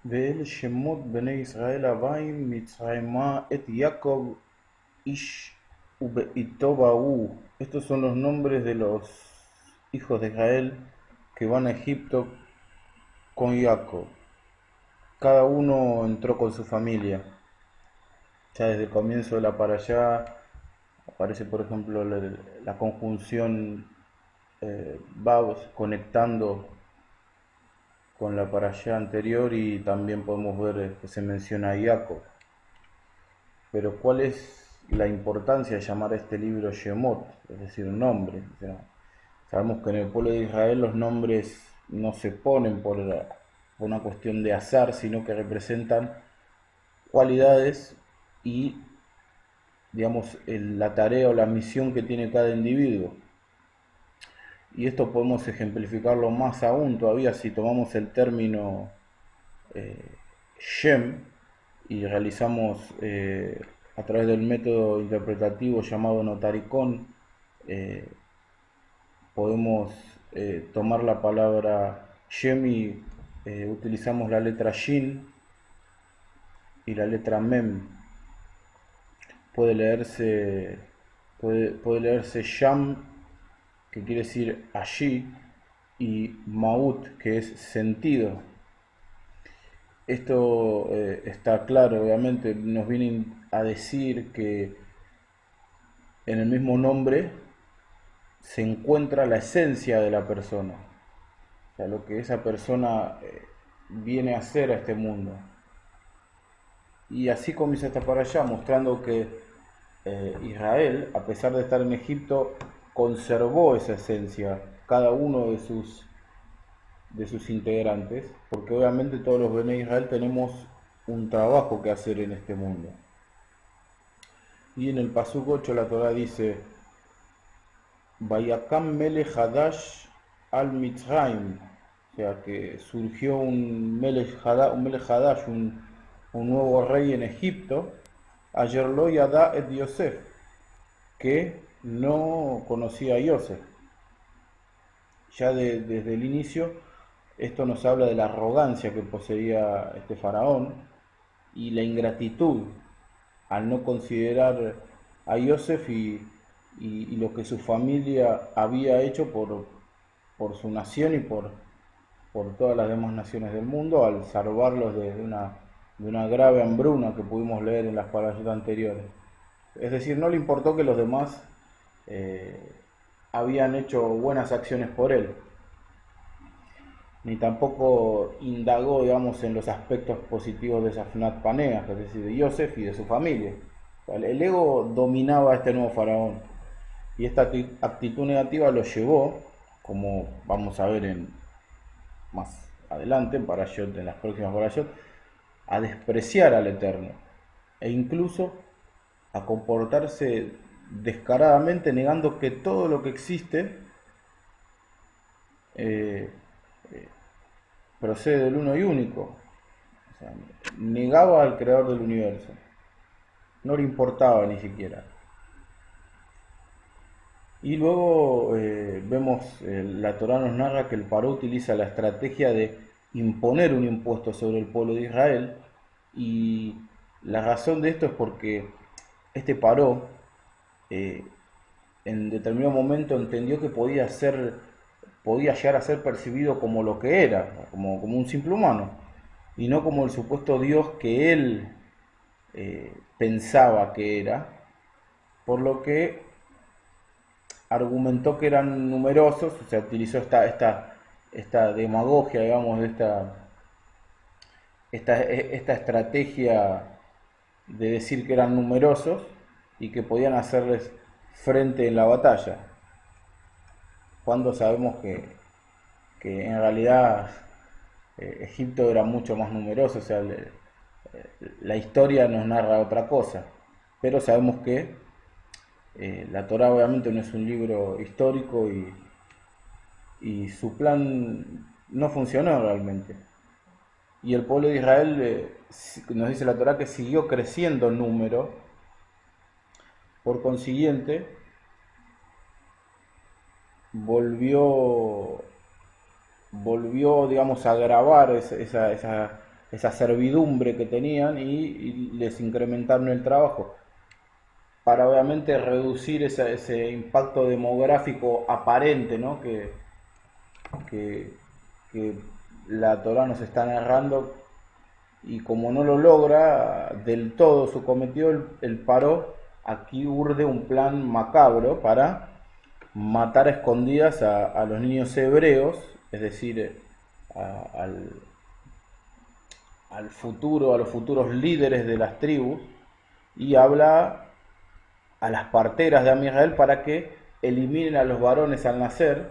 ואל שמות בני ישראל הבאים מצרימה את Jacob Ish Ubeito Baú. Estos son los nombres de los hijos de Israel que van a Egipto con Jacob. Cada uno entró con su familia. Ya desde el comienzo de la parashá aparece, por ejemplo, la conjunción Vav conectando con la parashá anterior, y también podemos ver que se menciona a Jacob. Pero ¿cuál es la importancia de llamar a este libro Shemot, es decir, nombre? O sea, sabemos que en el pueblo de Israel los nombres no se ponen por una cuestión de azar, sino que representan cualidades y, digamos, la tarea o la misión que tiene cada individuo. Y esto podemos ejemplificarlo más aún todavía si tomamos el término eh, Shem y realizamos a través del método interpretativo llamado notaricón. eh, Podemos tomar la palabra Shem y utilizamos la letra Shin y la letra Mem. Puede leerse, puede leerse Sham, que quiere decir allí, y Maut, que es sentido. Esto está claro, obviamente, nos viene a decir que en el mismo nombre se encuentra la esencia de la persona, o sea, lo que esa persona viene a hacer a este mundo. Y así comienza esta para allá, mostrando que Israel, a pesar de estar en Egipto, conservó esa esencia, cada uno de sus integrantes, porque obviamente todos los Bene Israel tenemos un trabajo que hacer en este mundo. Y en el Pasuk 8 la Torah dice: Vayakam Melech Hadash al Mitzrayim, o sea que surgió un Melech Hadash, un nuevo rey en Egipto, Ayer lo yada et Yosef, que no conocía a Yosef. Ya desde el inicio, esto nos habla de la arrogancia que poseía este faraón y la ingratitud al no considerar a Yosef y lo que su familia había hecho por su nación y por todas las demás naciones del mundo, al salvarlos de una grave hambruna que pudimos leer en las palabras anteriores. Es decir, no le importó que los demás eh, habían hecho buenas acciones por él, ni tampoco indagó, digamos, en los aspectos positivos de Safnat Paneah, es decir, de Yosef y de su familia. O sea, el ego dominaba a este nuevo faraón, y esta actitud negativa lo llevó, como vamos a ver más adelante, en Parashot, en las próximas Parashot, a despreciar al Eterno e incluso a comportarse descaradamente, negando que todo lo que existe eh, procede del uno y único. O sea, negaba al creador del universo, no le importaba ni siquiera. Y luego vemos, la Torá nos narra que el Paró utiliza la estrategia de imponer un impuesto sobre el pueblo de Israel, y la razón de esto es porque este Paró eh, en determinado momento entendió que podía llegar a ser percibido como lo que era, como un simple humano, y no como el supuesto Dios que él pensaba que era, por lo que argumentó que eran numerosos, o sea, utilizó esta demagogia, digamos, esta estrategia de decir que eran numerosos y que podían hacerles frente en la batalla, cuando sabemos que en realidad Egipto era mucho más numeroso, o sea, la historia nos narra otra cosa, pero sabemos que la Torá obviamente no es un libro histórico, y su plan no funcionó realmente. Y el pueblo de Israel, nos dice la Torá, que siguió creciendo en número, por consiguiente volvió, digamos, a agravar esa servidumbre que tenían y les incrementaron el trabajo para obviamente reducir ese impacto demográfico aparente, ¿no? que, que la Torá nos está narrando, y como no lo logra del todo su cometido, el Paró aquí urde un plan macabro para matar a escondidas a los niños hebreos, es decir, al, al futuro, a los futuros líderes de las tribus, y habla a las parteras de Am Israel para que eliminen a los varones al nacer,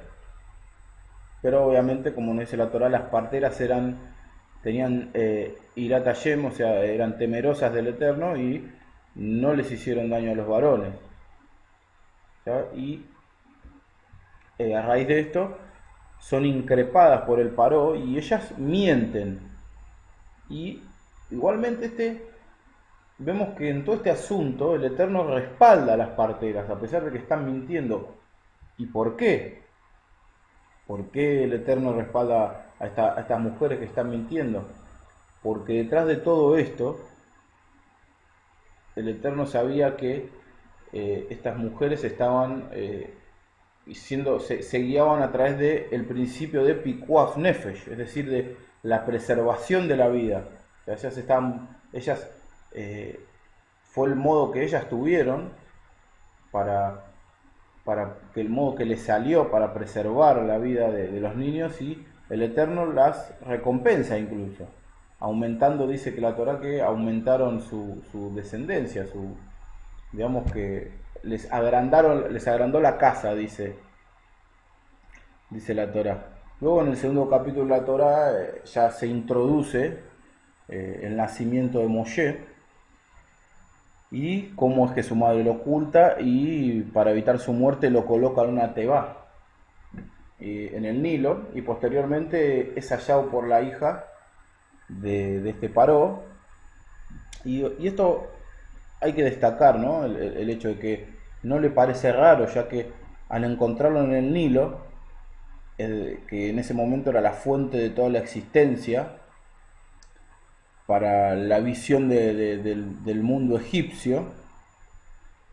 pero obviamente, como nos dice la Torá, las parteras tenían Irat Hashem, o sea, eran temerosas del Eterno y no les hicieron daño a los varones. ¿Ya? Y a raíz de esto son increpadas por el Paró y ellas mienten. Y igualmente vemos que en todo este asunto el Eterno respalda a las parteras, a pesar de que están mintiendo. ¿Y por qué? ¿Por qué el Eterno respalda a estas mujeres que están mintiendo? Porque detrás de todo esto, el Eterno sabía que estas mujeres estaban se guiaban a través del principio de Pikuach Nefesh, es decir, de la preservación de la vida. O sea, ellas fue el modo que ellas tuvieron para que el modo que les salió para preservar la vida de los niños, y el Eterno las recompensa incluso, aumentando, dice que la Torá, que aumentaron su descendencia, digamos que les agrandó la casa, dice la Torá. Luego en el segundo capítulo de la Torá ya se introduce el nacimiento de Moshe, y cómo es que su madre lo oculta, y para evitar su muerte lo coloca en una tebá en el Nilo, y posteriormente es hallado por la hija de este Paró. Y esto hay que destacar, ¿no? El hecho de que no le parece raro, ya que al encontrarlo en el Nilo, que en ese momento era la fuente de toda la existencia para la visión del mundo egipcio,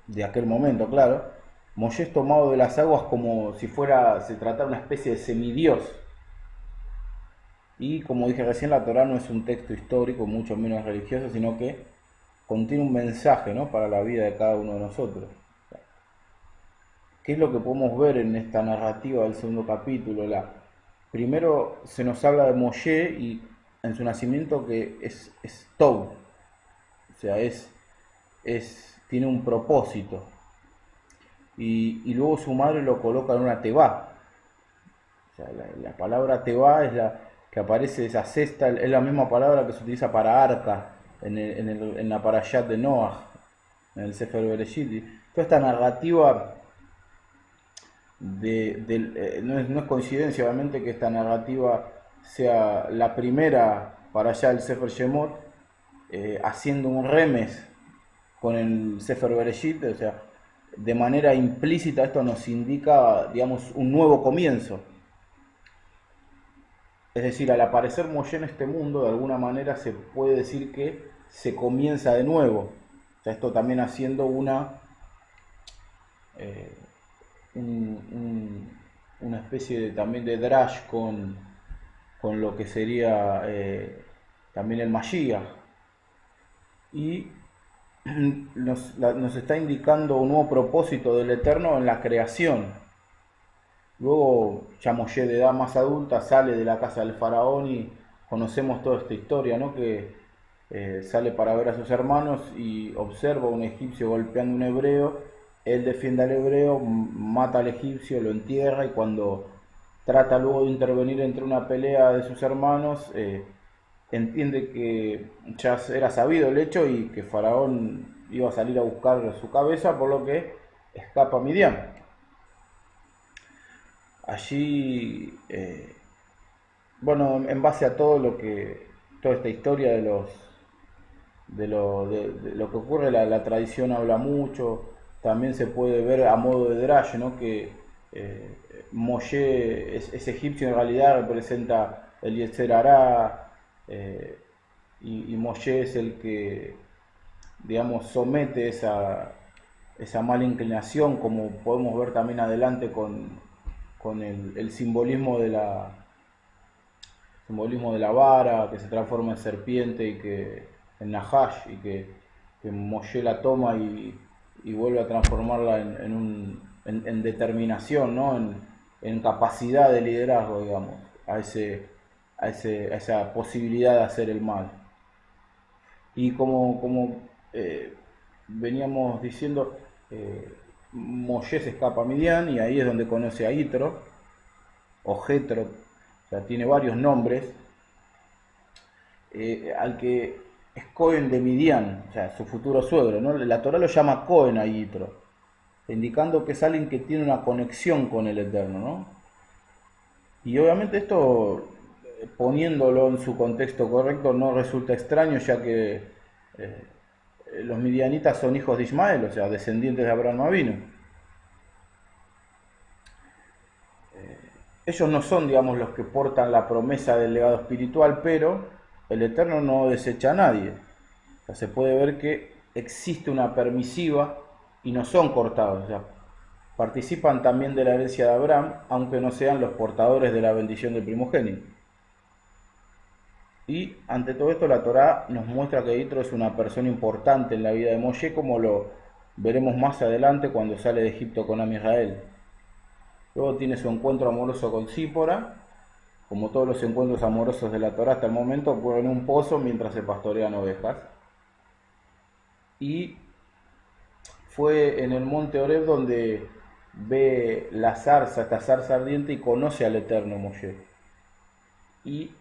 de aquel momento, claro, Moshe es tomado de las aguas como si se tratara una especie de semidios. Y como dije recién, la Torá no es un texto histórico, mucho menos religioso, sino que contiene un mensaje, ¿no?, para la vida de cada uno de nosotros. ¿Qué es lo que podemos ver en esta narrativa del segundo capítulo? Primero se nos habla de Moshe y en su nacimiento, que es Tov, o sea, tiene un propósito. Y luego su madre lo coloca en una tebá. O sea, la palabra tebá es la que aparece, esa cesta, es la misma palabra que se utiliza para arca en la parashat de Noah, en el Sefer Bereshit. Toda esta narrativa no es coincidencia, obviamente, que esta narrativa sea la primera para allá el Sefer Shemot, haciendo un remes con el Sefer Bereshit. O sea, de manera implícita esto nos indica, digamos, un nuevo comienzo. Es decir, al aparecer Moshe en este mundo, de alguna manera se puede decir que se comienza de nuevo. O sea, esto también haciendo una especie también de drash con lo que sería también el Mashiach. Y nos está indicando un nuevo propósito del Eterno en la creación. Luego ya Moshe, de edad más adulta, sale de la casa del faraón y conocemos toda esta historia, ¿no?, que sale para ver a sus hermanos y observa a un egipcio golpeando a un hebreo. Él defiende al hebreo, mata al egipcio, lo entierra, y cuando trata luego de intervenir entre una pelea de sus hermanos, entiende que ya era sabido el hecho y que Faraón iba a salir a buscar su cabeza, por lo que escapa a Midian. Allí, bueno, en base a toda esta historia de lo que ocurre, la tradición habla mucho. También se puede ver a modo de drash, ¿no?, que Moshe es egipcio, en realidad representa el Yetzer Hará, y Moshe es el que, digamos, somete esa mala inclinación, como podemos ver también adelante con el simbolismo de la vara que se transforma en serpiente y que en Nahash, y que Moshe la toma y vuelve a transformarla en determinación, ¿no? En capacidad de liderazgo, digamos, a esa posibilidad de hacer el mal. Y como veníamos diciendo, Moshe se escapa a Midian y ahí es donde conoce a Yitro, o Jetro, o sea, tiene varios nombres, al que es Cohen de Midian, o sea, su futuro suegro, ¿no? La Torah lo llama Cohen a Yitro, indicando que es alguien que tiene una conexión con el Eterno, ¿no? Y obviamente esto, poniéndolo en su contexto correcto, no resulta extraño, ya que eh, los midianitas son hijos de Ismael, o sea, descendientes de Abraham Avinu. Ellos no son, digamos, los que portan la promesa del legado espiritual, pero el Eterno no desecha a nadie. O sea, se puede ver que existe una permisiva y no son cortados. O sea, participan también de la herencia de Abraham, aunque no sean los portadores de la bendición del primogénito. Y ante todo esto la Torá nos muestra que Yitro es una persona importante en la vida de Moshe, como lo veremos más adelante cuando sale de Egipto con Am Israel. Luego tiene su encuentro amoroso con Sípora, como todos los encuentros amorosos de la Torá hasta el momento ocurren en un pozo mientras se pastorean ovejas. Y fue en el monte Horeb donde ve la zarza, esta zarza ardiente, y conoce al eterno Moshe. Y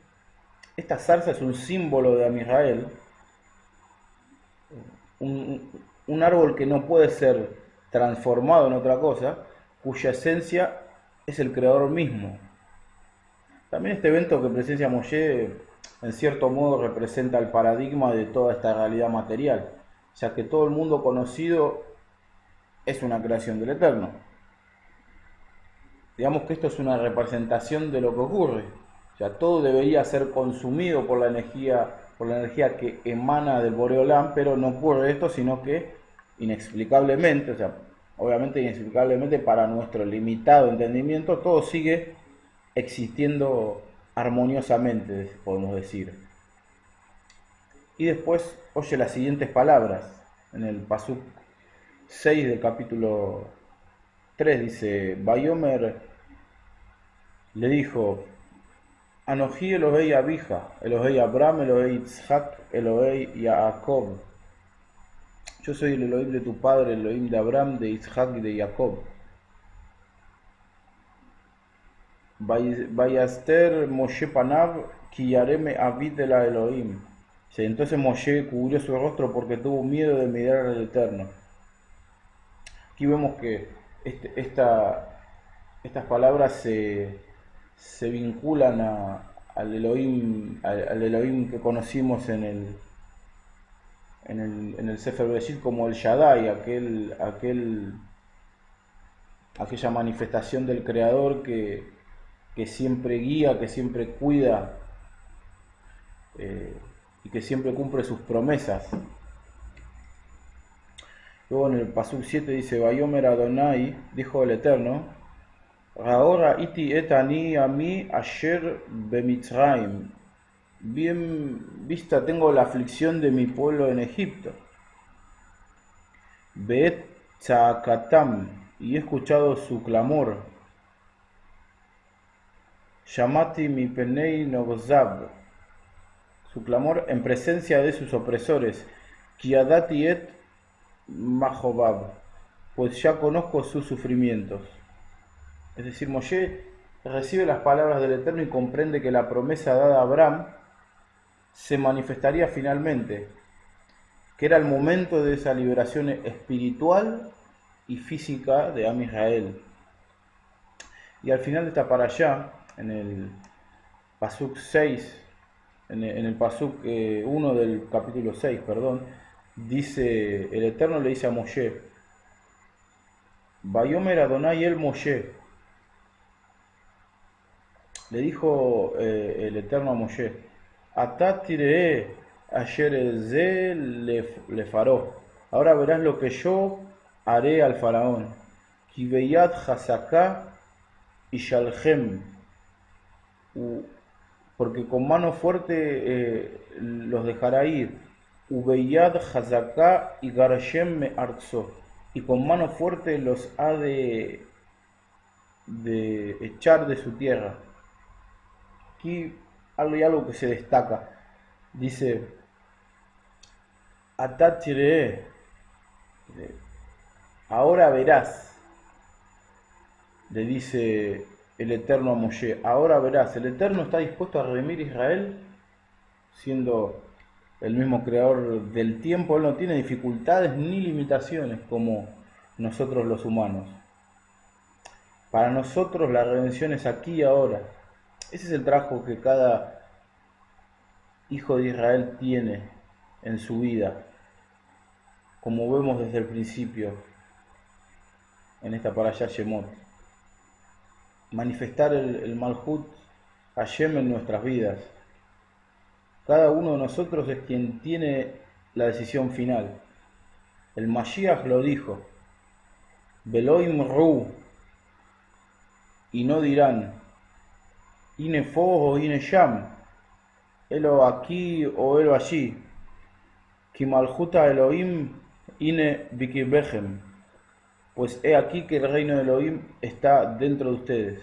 esta zarza es un símbolo de Am Israel, un árbol que no puede ser transformado en otra cosa, cuya esencia es el creador mismo. También este evento que presencia Moshe en cierto modo representa el paradigma de toda esta realidad material, ya que todo el mundo conocido es una creación del Eterno. Digamos que esto es una representación de lo que ocurre. O sea, todo debería ser consumido por la energía que emana del Boreolán, pero no ocurre esto, sino que inexplicablemente, o sea, obviamente inexplicablemente para nuestro limitado entendimiento, todo sigue existiendo armoniosamente, podemos decir. Y después oye las siguientes palabras en el pasuk 6 del capítulo 3, dice: Bayomer le dijo: Anoji Elohei Abija, Elohei Abraham, Elohei Yitzhak, Elohei Jacob. Yo soy el Elohim de tu padre, el Elohim de Abraham, de Yitzhak y de Jacob. Vayaster Moshe Panav, Kiyareme Avid de la Elohim. Entonces Moshe cubrió su rostro porque tuvo miedo de mirar al Eterno. Aquí vemos que estas palabras se vinculan al Elohim que conocimos en el Sefer Bereshit como el Shaddai, aquella manifestación del Creador que siempre guía, que siempre cuida y que siempre cumple sus promesas. Luego en el Pasuk 7 dice: Vayomer Adonai, dijo el Eterno, Ahora iti et ani ami asher bemitzraim. Bien vista tengo la aflicción de mi pueblo en Egipto. Beet tzakatam, y he escuchado su clamor. Shamati mi penei nogzab, su clamor en presencia de sus opresores. Kiadati et mahobab, pues ya conozco sus sufrimientos. Es decir, Moshe recibe las palabras del Eterno y comprende que la promesa dada a Abraham se manifestaría finalmente, que era el momento de esa liberación espiritual y física de Am Israel. Y al final de esta parashá, en el Pasuk 6, en el Pasuk 1 del capítulo 6, perdón, dice, el Eterno le dice a Moshe: Vayomer Adonai el Moshe. Le dijo el Eterno a Moshe: Atá tiree ayer ze le faró. Ahora verás lo que yo haré al faraón. Kibeyat hasaká y shalhem. Porque con mano fuerte los dejará ir. Ubeyad hasaká y garshem me arzó. Y con mano fuerte los ha de echar de su tierra. Aquí hay algo que se destaca. Dice, Atatire, ahora verás, le dice el Eterno a Moshe, ahora verás, el Eterno está dispuesto a redimir a Israel, siendo el mismo creador del tiempo. Él no tiene dificultades ni limitaciones como nosotros los humanos. Para nosotros la redención es aquí y ahora. Ese es el trabajo que cada hijo de Israel tiene en su vida, como vemos desde el principio en esta parashá Shemot. Manifestar el Malhut Hashem en nuestras vidas. Cada uno de nosotros es quien tiene la decisión final. El Mashiach lo dijo, Veloim Ru, y no dirán, Ine Fo o Ine Sham, Elo aquí o Elo allí, Kimalhuta Elohim Ine Bikibechem, pues he aquí que el reino de Elohim está dentro de ustedes.